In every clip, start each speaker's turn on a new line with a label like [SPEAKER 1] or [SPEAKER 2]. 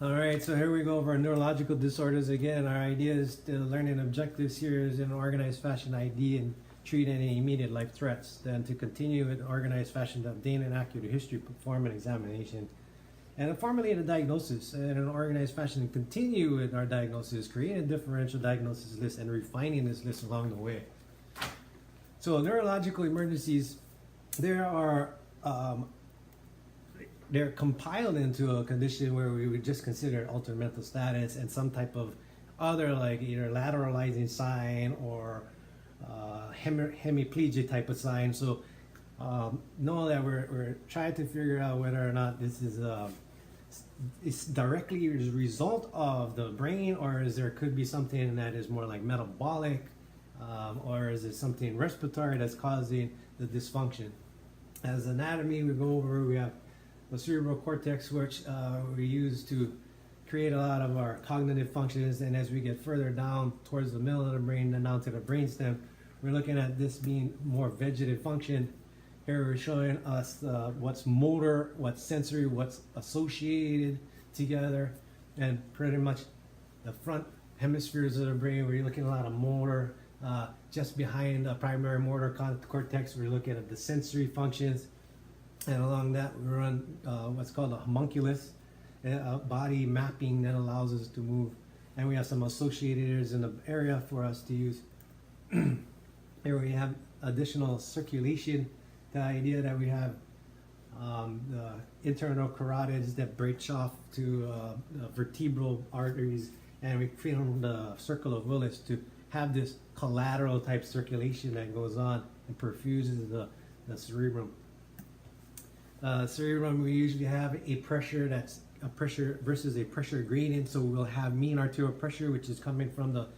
[SPEAKER 1] All right, so here we go over neurological disorders again. Our idea is to learn an objectives here is in an organized fashion ID and treat any immediate life threats. Then to continue in organized fashion to obtain an accurate history, perform an examination, and formulate a diagnosis. And in an organized fashion, continue with our diagnosis, create a differential diagnosis list, and refining this list along the way. So neurological emergencies, they're compiled into a condition where we would just consider altered mental status and some type of other, like either lateralizing sign or hemiplegia type of sign. So know that we're trying to figure out whether or not this is it's directly as a result of the brain, or is there could be something that is more like metabolic, or is it something respiratory that's causing the dysfunction. As anatomy, we go over, we have the cerebral cortex, which we use to create a lot of our cognitive functions, and as we get further down towards the middle of the brain and down to the brainstem, we're looking at this being more vegetative function. Here we're showing us what's motor, what's sensory, what's associated together, and pretty much the front hemispheres of the brain, we're looking at a lot of motor. Just behind the primary motor cortex, we're looking at the sensory functions. And along that, we run what's called a homunculus, a body mapping that allows us to move. And we have some associators in the area for us to use. Here we have additional circulation, the idea that we have the internal carotids that branch off to the vertebral arteries, and we form the circle of Willis to have this collateral type circulation that goes on and perfuses the cerebrum. Cerebrum, we usually have a pressure that's a pressure versus a pressure gradient. So we'll have mean arterial pressure, which is coming from the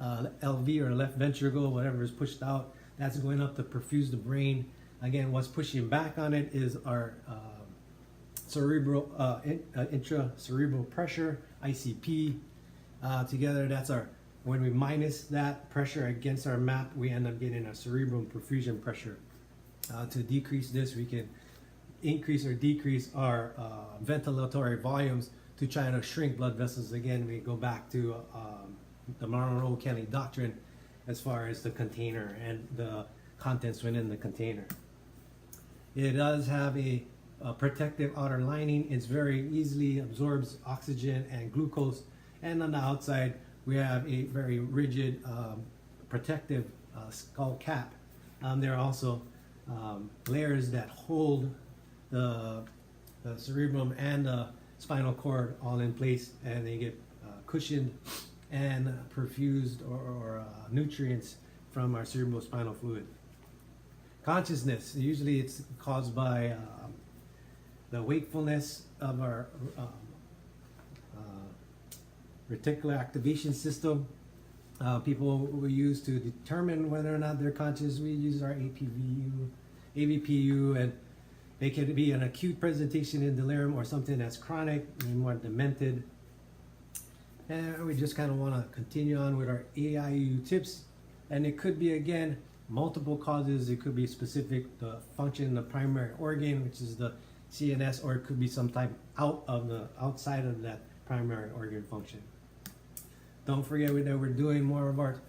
[SPEAKER 1] LV or left ventricle, whatever is pushed out. That's going up to perfuse the brain. Again, what's pushing back on it is our cerebral intracerebral pressure, ICP. Together, that's our, when we minus that pressure against our map, we end up getting a cerebral perfusion pressure. To decrease this, we can increase or decrease our ventilatory volumes to try to shrink blood vessels. Again, we go back to the Monroe-Kelly doctrine as far as the container and the contents within the container. It does have a protective outer lining. It's very easily absorbs oxygen and glucose. And on the outside, we have a very rigid protective skull cap. There are also layers that hold the cerebrum and the spinal cord all in place, and they get cushioned and perfused or nutrients from our cerebrospinal fluid. Consciousness, usually it's caused by the wakefulness of our reticular activation system. People we use to determine whether or not they're conscious, we use our ABPU, and it could be an acute presentation in delirium or something that's chronic and more demented. And we just kind of want to continue on with our AIU tips. And it could be, again, multiple causes. It could be specific to function in the primary organ, which is the CNS, or it could be some type outside of that primary organ function. Don't forget that we're doing more of our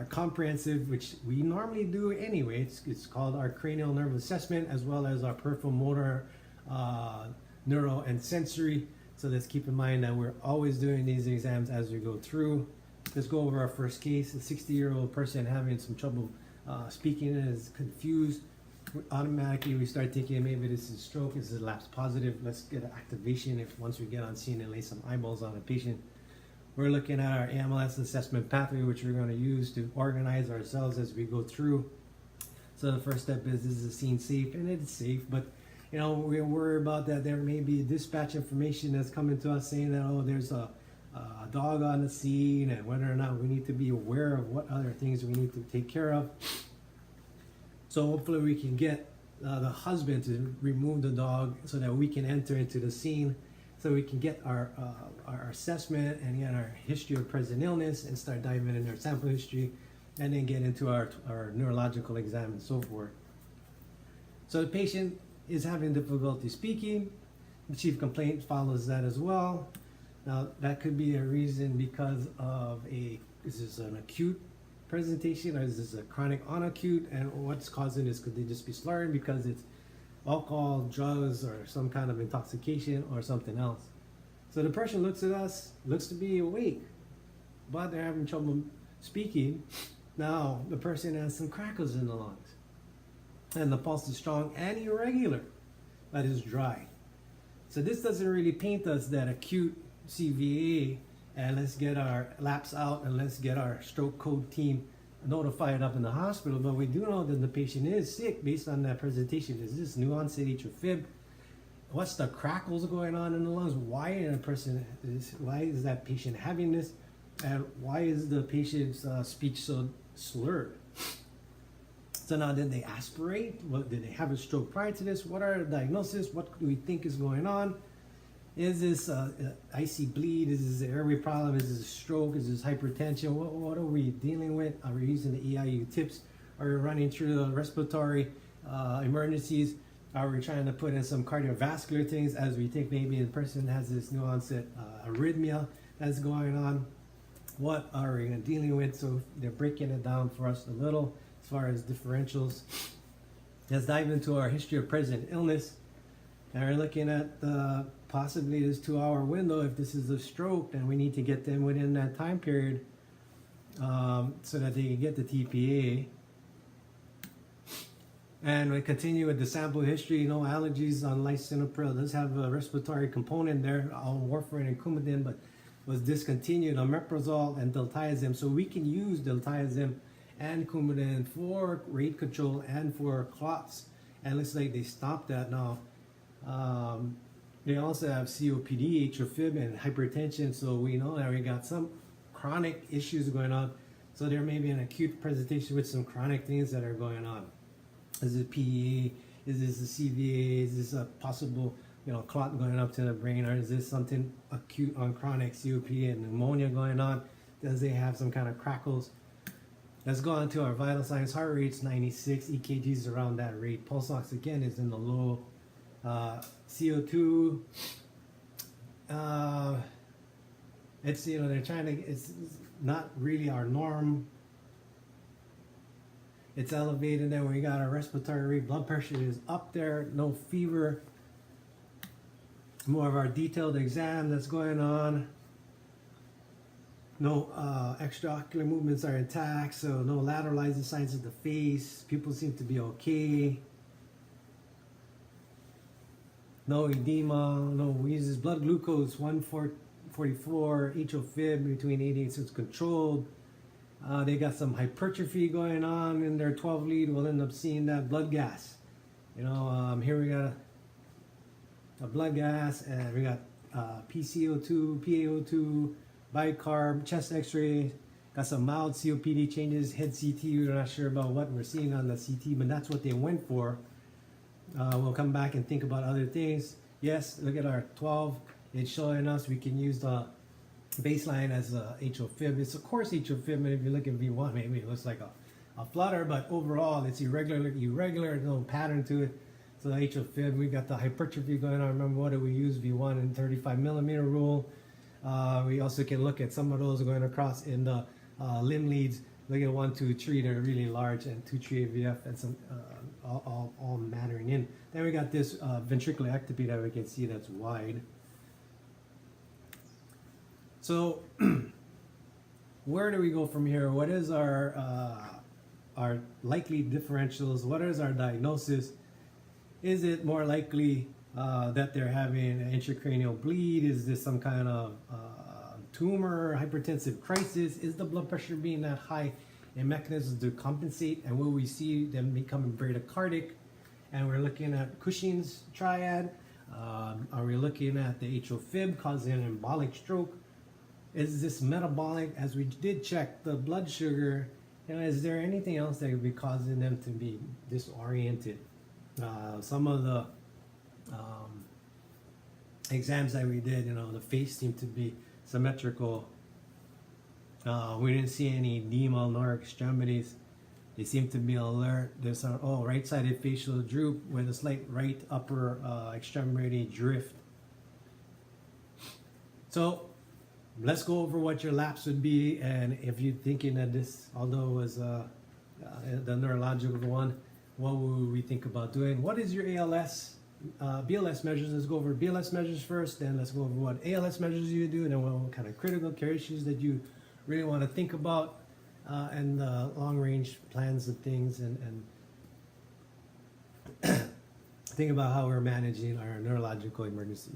[SPEAKER 1] comprehensive, which we normally do anyway. It's called our cranial nerve assessment, as well as our peripheral motor, neuro, and sensory. So let's keep in mind that we're always doing these exams as we go through. Let's go over our first case. A 60-year-old person having some trouble speaking and is confused. Automatically, we start thinking maybe this is stroke, this is lapse positive. Let's get an activation once we get on scene and lay some eyeballs on a patient. We're looking at our AMLS assessment pathway, which we're going to use to organize ourselves as we go through. So the first step is the scene safe? And it's safe, but we worry about that there may be dispatch information that's coming to us saying that, oh, there's a dog on the scene, and whether or not we need to be aware of what other things we need to take care of. So hopefully we can get the husband to remove the dog so that we can enter into the scene, so we can get our assessment and get our history of present illness and start diving into our sample history, and then get into our neurological exam and so forth. So the patient is having difficulty speaking. The chief complaint follows that as well. Now, that could be a reason because of is this an acute presentation or is this a chronic on acute? And what's causing this? Could they just be slurring because it's alcohol, drugs, or some kind of intoxication or something else? So the person looks at us, looks to be awake, but they're having trouble speaking. Now, the person has some crackles in the lungs, and the pulse is strong and irregular, but it's dry. So this doesn't really paint us that acute CVA, and let's get our laps out and let's get our stroke code team notified up in the hospital. But we do know that the patient is sick based on that presentation. Is this new onset atrial fib? What's the crackles going on in the lungs? Why is that patient having this? And why is the patient's speech so slurred? So now, did they aspirate? Did they have a stroke prior to this? What are the diagnosis? What do we think is going on? Is this icy bleed? Is this an airway problem? Is this a stroke? Is this hypertension? What are we dealing with? Are we using the EIU tips? Are we running through the respiratory emergencies? Are we trying to put in some cardiovascular things as we think maybe the person has this new onset arrhythmia that's going on? What are we dealing with? So they're breaking it down for us a little as far as differentials. Let's dive into our history of present illness. And we're looking at possibly this 2-hour window. If this is a stroke, then we need to get them within that time period so that they can get the TPA. And we continue with the sample history. No allergies on lisinopril. It does have a respiratory component there, on warfarin and Coumadin, but was discontinued on omeprazole and diltiazem. So we can use diltiazem and Coumadin for rate control and for clots. And it looks like they stopped that now. They also have COPD, atrial fib, and hypertension. So we know that we got some chronic issues going on. So there may be an acute presentation with some chronic things that are going on. Is it PEA? Is this a CVA? Is this a possible, clot going up to the brain? Or is this something acute on chronic COPD and pneumonia going on? Does they have some kind of crackles? Let's go on to our vital signs. Heart rate's 96, EKG's around that rate. Pulse ox again is in the low. CO2, it's, they're trying to, it's not really our norm. It's elevated. Then we got our respiratory rate. Blood pressure is up there. No fever. More of our detailed exam that's going on. No extraocular movements are intact. So no lateralizing signs of the face. People seem to be okay. No edema, no wheezes. Blood glucose 144, atrial fib between 88, so it's controlled. They got some hypertrophy going on in their 12 lead. We'll end up seeing that blood gas. Here we got a blood gas, and we got PCO2, PaO2, bicarb, chest X-ray. Got some mild COPD changes, head CT. We're not sure about what we're seeing on the CT, but that's what they went for. We'll come back and think about other things. Yes, look at our 12. It's showing us we can use the baseline as a atrial fib. It's of course atrial fib, but if you look at V1, maybe it looks like a flutter, but overall it's irregular, no pattern to it. So the atrial fib, we got the hypertrophy going on. Remember, what do we use? V1 and 35 millimeter rule. We also can look at some of those going across in the limb leads. Look at 1, 2, 3, they're really large, and 2, 3 AVF, and some all mattering in. Then we got this ventricular ectopy that we can see that's wide. So where do we go from here? What is our likely differentials? What is our diagnosis? Is it more likely that they're having an intracranial bleed? Is this some kind of tumor, hypertensive crisis? Is the blood pressure being that high and mechanisms to compensate? And will we see them becoming bradycardic? And we're looking at Cushing's triad. Are we looking at the atrial fib causing an embolic stroke? Is this metabolic? As we did check the blood sugar, is there anything else that could be causing them to be disoriented? Some of the exams that we did, the face seemed to be symmetrical. We didn't see any edema nor extremities. They seem to be alert. There's a right-sided facial droop with a slight right upper extremity drift. So let's go over what your laps would be, and if you're thinking that this, although it was the neurological one, what would we think about doing? What is your ALS, BLS measures? Let's go over BLS measures first, then let's go over what ALS measures you do, and then what kind of critical care issues that you really want to think about, and long range plans of things, and think about how we're managing our neurological emergency.